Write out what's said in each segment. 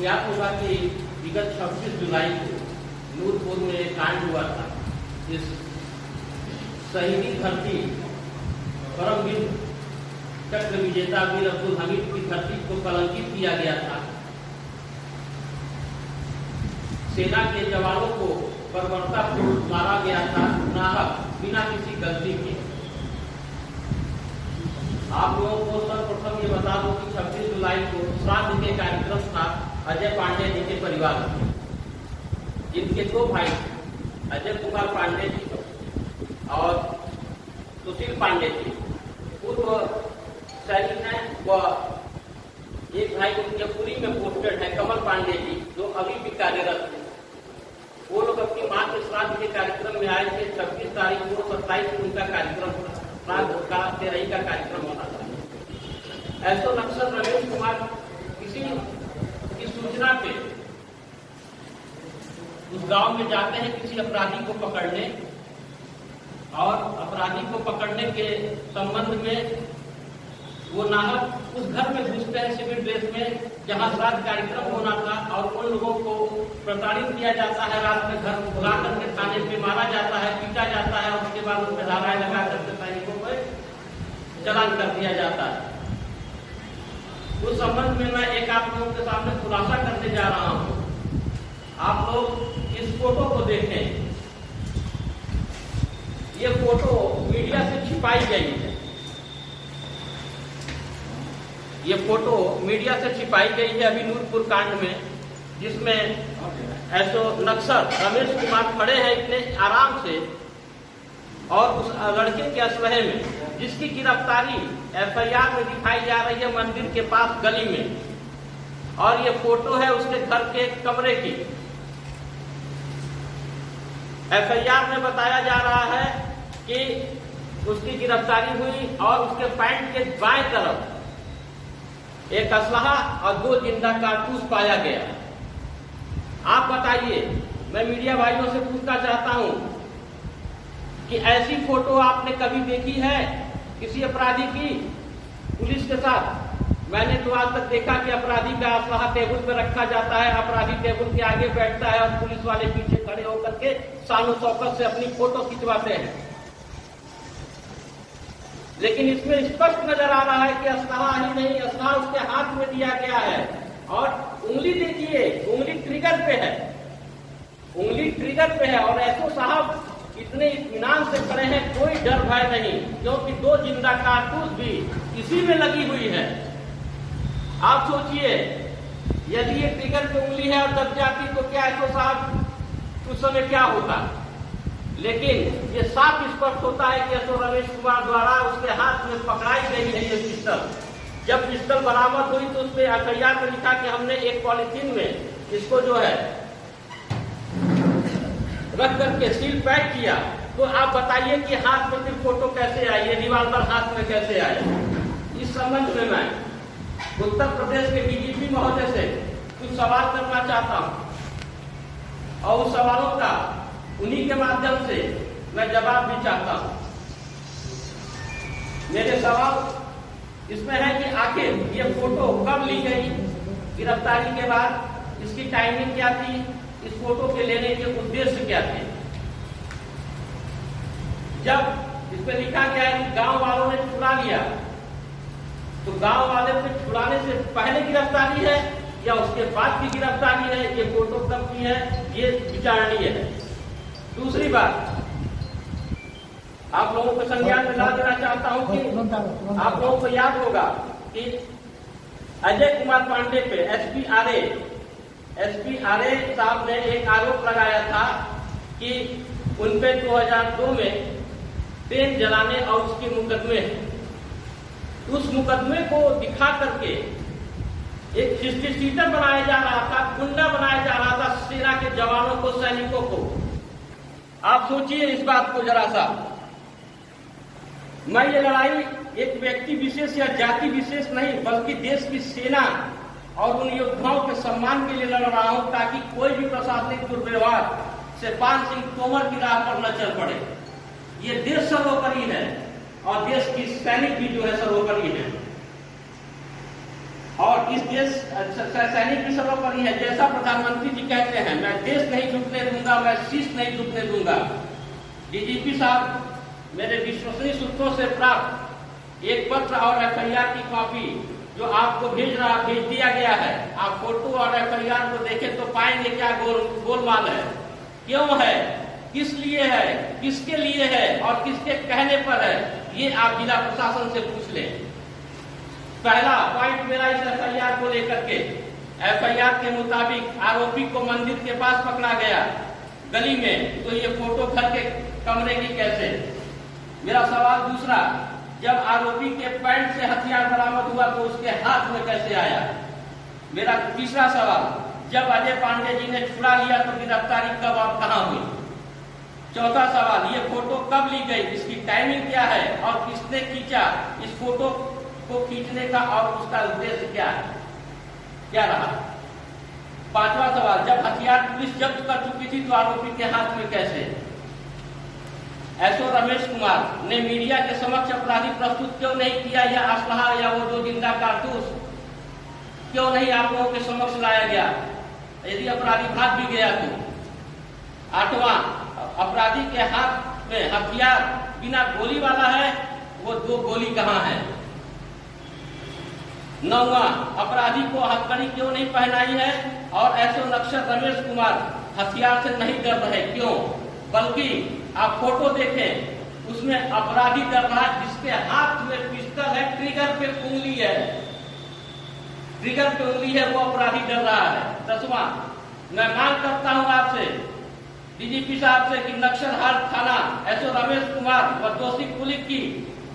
याद होगा कि विगत 26 जुलाई को नूरपुर में एक कांड हुआ था। इस शहीदी धरती परमवीर चक्र विजेता वीर अब्दुल हमीद की धरती को कलंकित किया गया था। सेना के जवानों को बर्बरतापूर्वक मारा गया था, नाहक, बिना किसी गलती के। आप लोगों को सर्वप्रथम ये बता दूं कि 26 जुलाई को श्राद्ध के कार्यक्रम था अजय पांडे जी के परिवार में, जिनके दो भाई अजय कुमार पांडे जी और सुशील पांडे जी पूर्व सैनिक हैं व एक भाई उनके पुरी में पोस्टेड है कमल पांडे जी, जो अभी भी कार्यरत है। वो लोग अपनी मां के श्राद्ध के कार्यक्रम में आए थे। 26 तारीख को 27 को उनका कार्यक्रम श्राद्ध का तेरही का कार्यक्रम होना था। ऐसो नक्सल रमेश कुमार किसी की सूचना पे उस गांव में जाते हैं किसी अपराधी को पकड़ने, और अपराधी को पकड़ने के संबंध में वो नाहक उस घर में घुसते हैं सिविल ड्रेस में जहां श्राद्ध कार्यक्रम होना था, और उन लोगों को प्रताड़ित किया जाता है। रात में घर बुला करके थाने पे मारा जाता है, पीटा जाता है, और उसके बाद उसमें धाराएं लगा करके सैनिकों को चालान कर दिया जाता है। उस संबंध में मैं एक आप लोगों के सामने खुलासा करने जा रहा हूं। आप लोग इस फोटो को देखें। ये फोटो मीडिया से छिपाई गई है। ये फोटो मीडिया से छिपाई गई है अभी नूरपुर कांड में, जिसमें ऐसो नक्सल रमेश कुमार खड़े हैं इतने आराम से, और उस लड़के के असलहे में, जिसकी गिरफ्तारी एफआईआर में दिखाई जा रही है मंदिर के पास गली में, और ये फोटो है उसके घर के कमरे की। एफआईआर में बताया जा रहा है कि उसकी गिरफ्तारी हुई और उसके पैंट के बाएं तरफ एक असलहा और 2 जिंदा कारतूस पाया गया। आप बताइए, मैं मीडिया भाइयों से पूछना चाहता हूं कि ऐसी फोटो आपने कभी देखी है किसी अपराधी की पुलिस के साथ? मैंने तो आज तक देखा कि अपराधी का असलहा टेबल पर रखा जाता है, अपराधी टेबल के आगे बैठता है और पुलिस वाले पीछे खड़े होकर के शानो शौकत से अपनी फोटो खिंचवाते हैं। लेकिन इसमें स्पष्ट नजर आ रहा है कि असलहा ही नहीं, असलहा उसके हाथ में दिया गया है, और उंगली देखिए, उंगली ट्रिगर पे है, उंगली ट्रिगर पे है। और ऐसो साहब इतने इत्मीनान से खड़े हैं, कोई डर भय नहीं, क्योंकि 2 जिंदा कारतूस भी इसी में लगी हुई है। आप सोचिए, यदि ये ट्रिगर पे उंगली है और दब जाती तो क्या ऐसो साहब उस समय क्या होता? लेकिन ये साफ स्पष्ट होता है कि ऐसो रमेश कुमार द्वारा उसके हाथ में पकड़ाई गई है ये पिस्टल। जब पिस्टल बरामद हुई तो उसमें एफआईआर में लिखा कि हमने एक पॉलिथीन में इसको जो है रख करके सील पैक किया। तो आप बताइए कि हाथ में फिर फोटो कैसे आई, ये रिवाल्वर हाथ में कैसे आया? इस संबंध में मैं उत्तर प्रदेश के डीजीपी महोदय से कुछ सवाल करना चाहता हूं, और उस सवालों का उन्हीं के माध्यम से मैं जवाब भी चाहता हूं। मेरे सवाल इसमें है कि आखिर ये फोटो कब ली गई, गिरफ्तारी के बाद इसकी टाइमिंग क्या थी, इस फोटो के लेने के उद्देश्य क्या थे? जब इसमें लिखा गया है कि गांव वालों ने छुड़ा लिया, तो गांव वाले से छुड़ाने से पहले गिरफ्तारी है या उसके बाद की गिरफ्तारी है, ये फोटो कब की है, ये विचारणीय है। दूसरी बात, आप लोगों को संज्ञान में ला देना चाहता हूं कि आप लोगों को याद होगा कि अजय कुमार पांडे पे एसपी आरए साहब ने एक आरोप लगाया था कि उन पे 2002 में ट्रेन जलाने और उसके मुकदमे, उस मुकदमे को दिखा करके एक हिस्ट्रीशीटर बनाया जा रहा था, गुंडा बनाया जा रहा था सेना के जवानों को, सैनिकों को। आप सोचिए इस बात को जरा सा। मैं ये लड़ाई एक व्यक्ति विशेष या जाति विशेष नहीं, बल्कि देश की सेना और उन योद्धाओं के सम्मान के लिए लड़ रहा हूं, ताकि कोई भी प्रशासनिक दुर्व्यवहार से पाल सिंह तोमर की राह पर न चल पड़े। ये देश सर्वोपरि है और देश की सैनिक भी जो है सर्वोपरि है, और इस देश सैनिक भी सर्वोपरि है। जैसा प्रधानमंत्री जी कहते हैं, मैं देश नहीं लूटने दूंगा, मैं शीश नहीं लूटने दूंगा। डीजीपी साहब, मेरे विश्वसनीय सूत्रों से प्राप्त एक पत्र और एफआईआर की कॉपी जो आपको भेज दिया गया है, आप फोटो और एफआईआर को देखें तो पाएंगे क्या गोलमाल है, क्यों है, किस लिए है, किसके लिए है और किसके कहने पर है, ये आप जिला प्रशासन से पूछ लें। पहला पॉइंट मेरा इस एफआईआर को लेकर के, एफआईआर के मुताबिक आरोपी को मंदिर के पास पकड़ा गया गली में, तो ये फोटो घर के कमरे की कैसे? मेरा सवाल दूसरा, जब आरोपी के पैंट से हथियार बरामद हुआ तो उसके हाथ में कैसे आया? मेरा तीसरा सवाल, जब अजय पांडे जी ने छुड़ा लिया तो गिरफ्तारी कब और कहां हुई? चौथा सवाल, ये फोटो कब ली गई, इसकी टाइमिंग क्या है और किसने खींचा? इस फोटो को खींचने का और उसका उद्देश्य क्या रहा? पांचवा सवाल, जब हथियार पुलिस जब्त कर चुकी थी तो आरोपी के हाथ में कैसे? एसओ रमेश कुमार ने मीडिया के समक्ष अपराधी प्रस्तुत क्यों नहीं किया, या असलहा या वो जो जिंदा कारतूस क्यों नहीं आप लोगों के समक्ष लाया गया, यदि अपराधी भाग भी गया तो? आठवां, अपराधी के हाथ में हथियार बिना गोली वाला है, वो 2 गोली कहां है? नौवां, अपराधी को हथकड़ी क्यों नहीं पहनाई है और एसओ नक्सर रमेश कुमार हथियार से नहीं डर रहे, क्यों? बल्कि आप फोटो देखें, उसमें अपराधी डर रहा है जिसके हाथ में पिस्टल है, ट्रिगर पे उंगली है, ट्रिगर पे उंगली है, वो अपराधी डर रहा है। 10वां, मैं मांग करता हूं आपसे, डीजीपी साहब से, कि नक्सलहार थाना एसओ रमेश कुमार व दोषी पुलिस की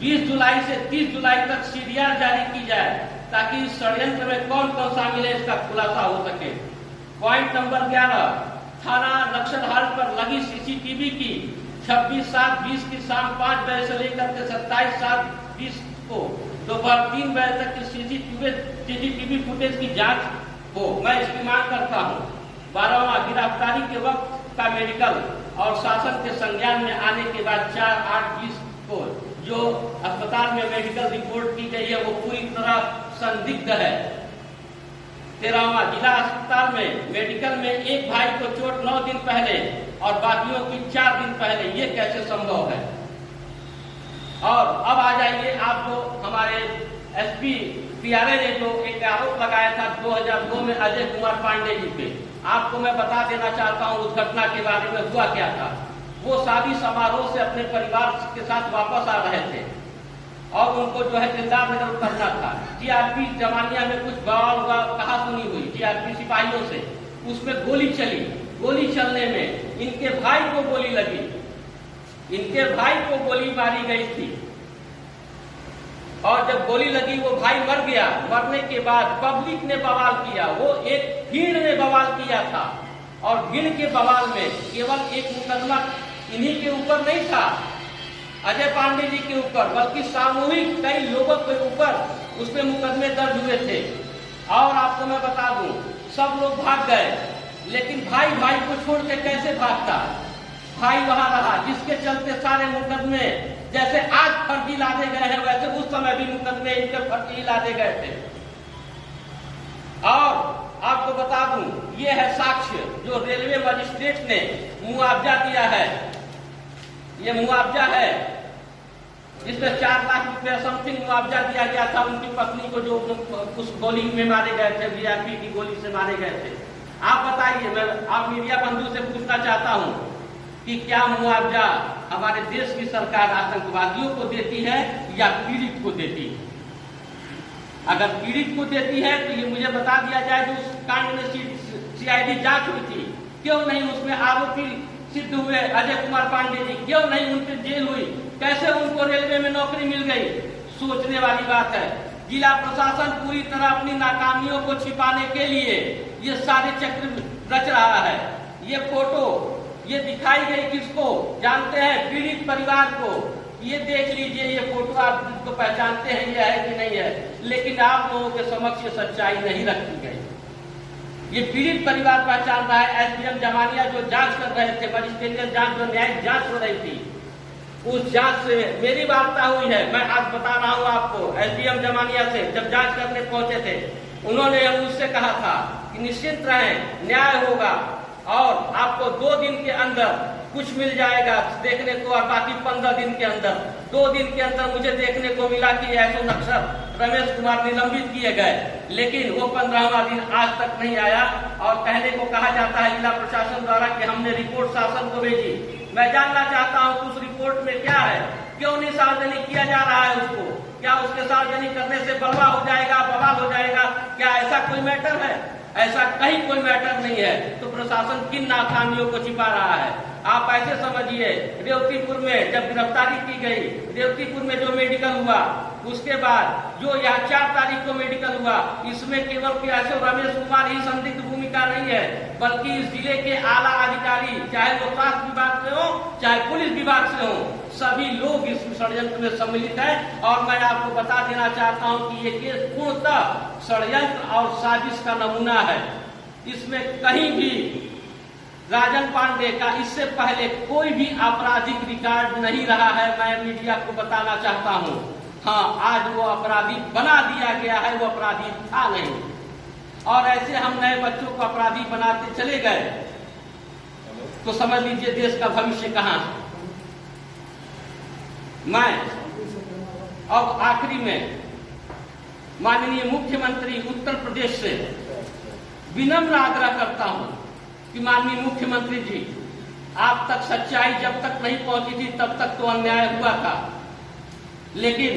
20 जुलाई से 30 जुलाई तक सीडीआर जारी की जाए ताकि इस षड्यंत्र में कौन कौन शामिल है इसका खुलासा हो सके। पॉइंट नंबर 11, थाना नक्सलहार पर लगी सीसीटीवी की 26/7/20 की शाम 5 बजे से लेकर के 27/7/20 को दोपहर 3 बजे तक की सीसीटीवी फुटेज की जांच हो, मैं इसकी मांग करता हूँ। 12वां, गिरफ्तारी के वक्त का मेडिकल और शासन के संज्ञान में आने के बाद 4/8/20 को जो अस्पताल में मेडिकल रिपोर्ट की गई है वो पूरी तरह संदिग्ध है। 13वां, जिला अस्पताल में मेडिकल में एक भाई को चोट 9 दिन पहले और बाकियों की 4 दिन पहले, ये कैसे संभव है? और अब आ जाइए, आपको हमारे एसपी पीआरए ने जो एक आरोप लगाया था 2002 में अजय कुमार पांडे जी पे, आपको मैं बता देना चाहता हूं उस घटना के बारे में हुआ क्या था। वो शादी समारोह से अपने परिवार के साथ वापस आ रहे थे और उनको जो है दिलदार नगर उतरना था। जीआरपी जमानिया में कुछ बवाल कहा सुनी हुई जीआरपी सिपाहियों से, उसमें गोली चली। गोली चलने में इनके भाई को गोली लगी, इनके भाई को गोली मारी गई थी और जब गोली लगी वो भाई मर गया। मरने के बाद पब्लिक ने बवाल किया, वो एक भीड़ ने बवाल किया था और भीड़ के बवाल में केवल एक मुकदमा इन्हीं के ऊपर नहीं था, अजय पांडे जी के ऊपर, बल्कि सामूहिक कई लोगों के ऊपर उसमें मुकदमे दर्ज हुए थे। और आपको मैं बता दूं, सब लोग भाग गए, लेकिन भाई भाई को छोड़ के कैसे भागता? भाई वहां रहा, जिसके चलते सारे मुकदमे जैसे आज फर्जी लादे गए हैं वैसे उस समय भी मुकदमे इनके फर्जी लादे गए थे। और आपको बता दूं, ये है साक्ष्य जो रेलवे मजिस्ट्रेट ने मुआवजा दिया है। ये मुआवजा है जिसमें 4 लाख रुपया समथिंग मुआवजा दिया गया था उनकी पत्नी को जो उस गोली में मारे गए थे, वीआईपी की गोली से मारे गए थे। आप बताइए, मैं आप मीडिया बंधु से पूछना चाहता हूं कि क्या मुआवजा हमारे देश की सरकार आतंकवादियों को देती है या पीड़ित को देती है? अगर पीड़ित को देती है तो ये मुझे बता दिया जाए जो उस कांड में सीआईडी जांच हुई थी, क्यों नहीं उसमें आरोपी सिद्ध हुए अजय कुमार पांडे जी, क्यों नहीं उन पर जेल हुई, कैसे उनको रेलवे में नौकरी मिल गई? सोचने वाली बात है। जिला प्रशासन पूरी तरह अपनी नाकामियों को छिपाने के लिए ये सारे चक्र रच रहा है। ये फोटो ये दिखाई गई किसको जानते हैं? पीड़ित परिवार को। ये देख लीजिए, ये फोटो आप जिसको पहचानते हैं ये है कि नहीं है, लेकिन आप लोगों के समक्ष ये सच्चाई नहीं रखी गई। ये पीड़ित परिवार पहचान रहा है। एसडीएम जमानिया जो जांच कर रहे थे, मजिस्ट्रेरियल जांच जो न्यायिक जांच हो रही थी, उस जांच से मेरी वार्ता हुई है। मैं आज बता रहा हूं आपको, एसडीएम जमानिया से जब जांच करने पहुंचे थे उन्होंने मुझसे कहा था कि निश्चिंत रहें, न्याय होगा और आपको 2 दिन के अंदर कुछ मिल जाएगा देखने को, और बाकी 15 दिन के अंदर। 2 दिन के अंदर मुझे देखने को मिला कि ऐसो नक्सर रमेश कुमार निलंबित किए गए, लेकिन वो 15वां दिन आज तक नहीं आया। और कहने को कहा जाता है जिला प्रशासन द्वारा कि हमने रिपोर्ट शासन को भेजी। मैं जानना चाहता हूं कि उस रिपोर्ट में क्या है, क्यों नहीं सार्वजनिक किया जा रहा है उसको? क्या उसके सार्वजनिक करने से बलवा हो जाएगा, बवाल हो जाएगा? क्या ऐसा कोई मैटर है? ऐसा कहीं कोई मैटर नहीं है। तो प्रशासन किन नाकामियों को छिपा रहा है? आप ऐसे समझिए, रेवतीपुर में जब गिरफ्तारी की गई, रेवतीपुर में जो मेडिकल हुआ, उसके बाद जो यहाँ 4 तारीख को मेडिकल हुआ, इसमें केवल कैसे रमेश कुमार ही संदिग्ध भूमिका नहीं है, बल्कि इस जिले के आला अधिकारी, चाहे वो स्वास्थ्य विभाग से हो चाहे पुलिस विभाग से हो, सभी लोग इस षड्यंत्र में सम्मिलित है। और मैं आपको बता देना चाहता हूं कि ये केस पूर्णतः षड्यंत्र और साजिश का नमूना है। इसमें कहीं भी राजन पांडे का इससे पहले कोई भी आपराधिक रिकॉर्ड नहीं रहा है, मैं मीडिया को बताना चाहता हूं। हाँ, आज वो अपराधी बना दिया गया है, वो अपराधी था नहीं। और ऐसे हम नए बच्चों को अपराधी बनाते चले गए तो समझ लीजिए देश का भविष्य कहां है। मैं अब आखिरी में माननीय मुख्यमंत्री उत्तर प्रदेश से विनम्र आग्रह करता हूं कि माननीय मुख्यमंत्री जी, आप तक सच्चाई जब तक नहीं पहुंची थी तब तक तो अन्याय हुआ था, लेकिन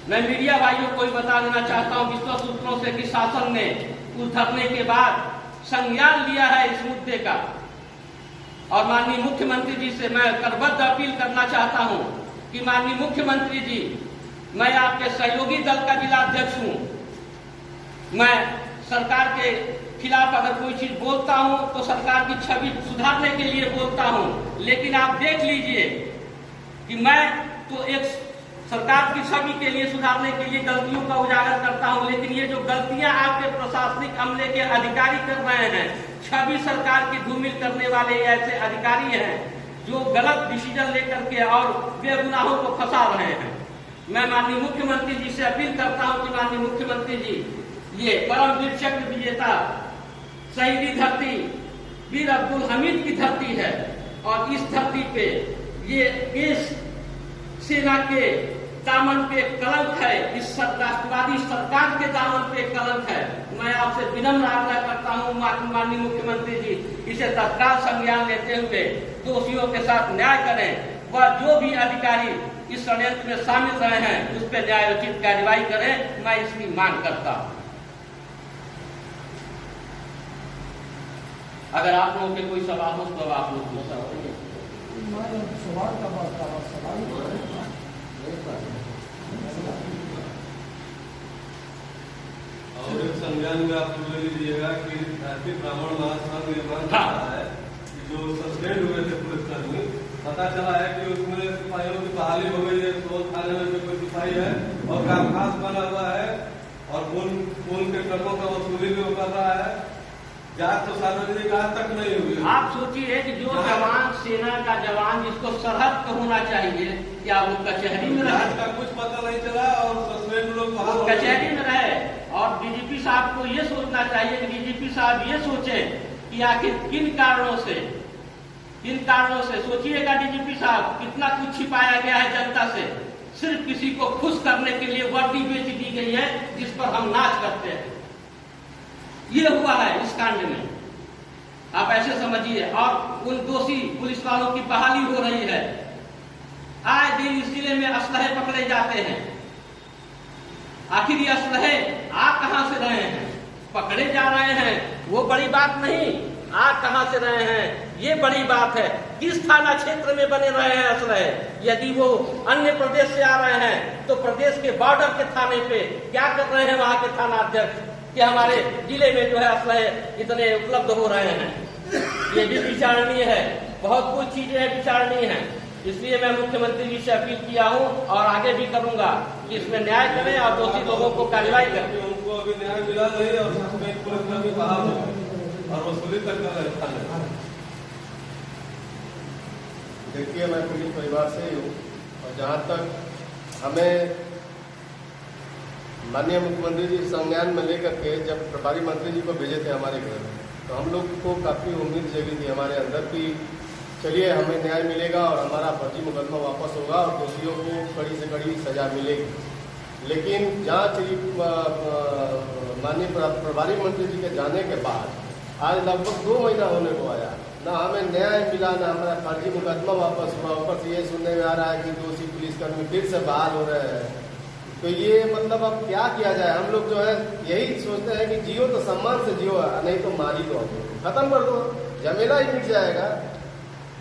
मैं मीडिया भाइयों को ही बता देना चाहता हूं विश्वस्त सूत्रों से कि शासन ने उस धरने के बाद संज्ञान लिया है इस मुद्दे का। और माननीय मुख्यमंत्री जी से मैं करबद्ध अपील करना चाहता हूं कि माननीय मुख्यमंत्री जी, मैं आपके सहयोगी दल का जिला अध्यक्ष हूं, मैं सरकार के खिलाफ अगर कोई चीज बोलता हूं तो सरकार की छवि सुधारने के लिए बोलता हूं, लेकिन आप देख लीजिए कि मैं तो एक सरकार की छवि के लिए सुधारने के लिए गलतियों का उजागर करता हूं, लेकिन ये जो गलतियां आपके प्रशासनिक अमले के अधिकारी कर रहे हैं, छवि सरकार की धूमिल करने वाले ऐसे अधिकारी हैं जो गलत डिसीजन लेकर के और बेगुनाहों को फंसा रहे हैं। मैं माननीय मुख्यमंत्री जी से अपील करता हूं कि माननीय मुख्यमंत्री जी, ये परमवीर चक्र विजेता शहीदी धरती वीर अब्दुल हमीद की धरती है, और इस धरती पे ये इस सेना के दामन पे कलंक है, इस राष्ट्रवादी सरकार के दामन पे कलंक है। मैं आपसे विनम्र आग्रह करता हूं माननीय मुख्यमंत्री जी, इसे तत्काल संज्ञान लेते हुए दोषियों के साथ न्याय करें, वह जो भी अधिकारी इस षड्यंत्र में शामिल रहे हैं उस पर न्यायोचित कार्रवाई करें, मैं इसकी मांग करता हूं। अगर आप लोगों के कोई सवाल हो तो आप लोग पूछ सकते हैं। और एक संज्ञान में आप ले लीजिएगा कि भारतीय ब्राह्मण महासभा ने मांग किया है कि जो सस्पेंड हुए थे पुलिसकर्मी, पता चला है कि उसमें सिपाहियों की बहाली हो गई है, तो थाने में कोई सिपाही है और कामकाज बना हुआ है और पुल के ट्रकों का वसूली भी कर रहा है। जांच तो सार्वजनिक आज तक नहीं हुई। आप सोचिए कि जो जवान, सेना का जवान जिसको सरहद पे होना चाहिए, क्या वो कचहरी में रहे? का कुछ पता नहीं चला और सस्पेंड लोग कचहरी में रहे। और डीजीपी साहब को ये सोचना चाहिए कि डीजीपी साहब ये सोचे कि आखिर किन कारणों से सोचिएगा डीजीपी साहब, कितना कुछ छिपाया गया है जनता से, सिर्फ किसी को खुश करने के लिए वर्दी बेच दी गई है जिस पर हम नाच करते हैं। ये हुआ है इस कांड में, आप ऐसे समझिए। और उन दोषी पुलिस वालों की बहाली हो रही है। आए दिन इस जिले में असलहे पकड़े जाते हैं। आखिर ये असलहे आ कहां से रहे हैं? पकड़े जा रहे हैं वो बड़ी बात नहीं, आ कहां से रहे हैं ये बड़ी बात है। किस थाना क्षेत्र में बने रहे हैं असलहे? यदि वो अन्य प्रदेश से आ रहे हैं तो प्रदेश के बॉर्डर के थाने पे क्या कर रहे हैं वहां के थाना अध्यक्ष कि हमारे जिले में जो है असलहे इतने उपलब्ध हो रहे हैं? ये भी विचारणीय है। बहुत कुछ चीजें विचारणीय हैं। इसलिए मैं मुख्यमंत्री जी से अपील किया हूं और आगे भी करूंगा कि इसमें न्याय करें और दोषी लोगों को कार्रवाई करें। उनको अभी न्याय मिला नहीं और पुलिस में भी बहाल हो और वसूली तक कर रहे हैं। देखिए, मैं पुलिस परिवार से ही हूँ और जहाँ तक हमें माननीय मुख्यमंत्री जी संज्ञान में लेकर के जब प्रभारी मंत्री जी को भेजे थे हमारे घर, तो हम लोग को काफ़ी उम्मीद जगी थी हमारे अंदर कि चलिए हमें न्याय मिलेगा और हमारा फर्जी मुकदमा वापस होगा और दोषियों को कड़ी से कड़ी सजा मिलेगी। लेकिन जांच माननीय प्रभारी मंत्री जी के जाने के बाद आज लगभग 2 महीना होने को आया, ना हमें न्याय मिला, ना हमारा फर्जी मुकदमा वापस हुआ। ऊपर से ये सुनने में आ रहा है कि दोषी पुलिसकर्मी फिर से बहाल हो रहे हैं। तो ये मतलब अब क्या किया जाए? हम लोग जो है यही सोचते हैं कि जियो तो सम्मान से जियो, नहीं तो मार ही दो, खत्म कर दो, झमेला ही मिट जाएगा।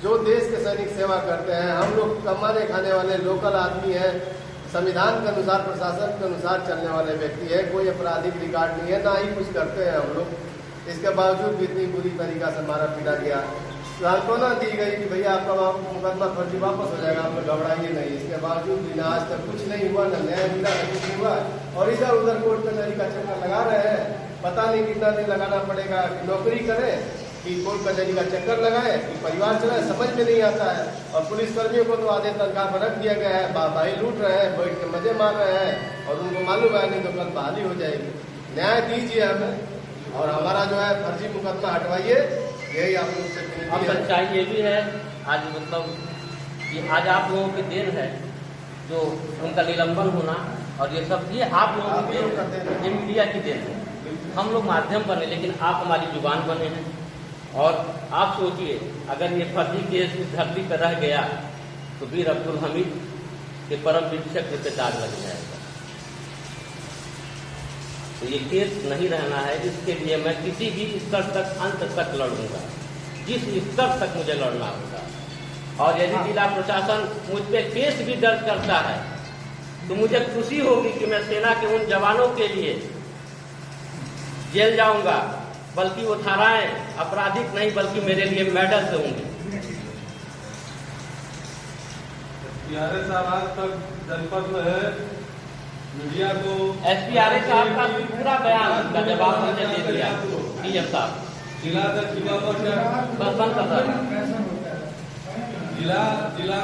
जो देश के सैनिक सेवा करते हैं, हम लोग कमाने खाने वाले लोकल आदमी हैं, संविधान के अनुसार प्रशासन के अनुसार चलने वाले व्यक्ति है, कोई आपराधिक रिकॉर्ड नहीं है, ना ही कुछ करते हैं हम लोग। इसके बावजूद भी इतनी बुरी तरीका से मारा पीटा गया। सांत्वना दी गई कि भैया आपका मुकदमा फर्जी वापस हो जाएगा, आप लोग घबराइए नहीं। इसके बावजूद भी ना आज तक कुछ नहीं हुआ, ना न्याय मिला, ना कुछ नहीं हुआ, और इधर उधर कोर्ट कचहरी का चक्कर लगा रहे हैं। पता नहीं कितना दिन लगाना पड़ेगा कि नौकरी करें कि कोर्ट कचहरी का चक्कर लगाए कि परिवार चलाए, समझ में नहीं आता है। और पुलिसकर्मियों को तो आधे तनख्वाह पर रख दिया गया है, भाई लूट रहे हैं, बैठ के मजे मार रहे हैं, और उनको मालूम है नहीं तो कल बहाली हो जाएगी। न्याय दीजिए हमें और हमारा जो है फर्जी मुकदमा हटवाइए, यही आप लोग से अब सच्चाई ये भी है आज मतलब कि आज आप लोगों की देन है जो उनका निलंबन होना, और ये सब ये आप लोगों की देन है, ये मीडिया की देन है। हम लोग माध्यम बने, लेकिन आप हमारी जुबान बने हैं। और आप सोचिए अगर ये फर्जी केस इस धरती पर रह गया तो वीर अब्दुल हमीद के परम शिक्षक पे दाग लग जाएगा। तो ये केस नहीं रहना है, इसके लिए मैं किसी भी स्तर तक अंत तक लड़ूंगा, जिस स्तर तक मुझे लड़ना होगा। और यदि जिला प्रशासन मुझ पर केस भी दर्ज करता है तो मुझे खुशी होगी कि मैं सेना के उन जवानों के लिए जेल जाऊंगा, बल्कि वो धाराएं आपराधिक नहीं बल्कि मेरे लिए मेडल से होंगे। साहब आज तक जनपद में है, मीडिया को एसपी आर्य साहब का पूरा बयान का जवाब हमने दे दिया। डीएम साहब जिला बस बंद कर रहा है। जिला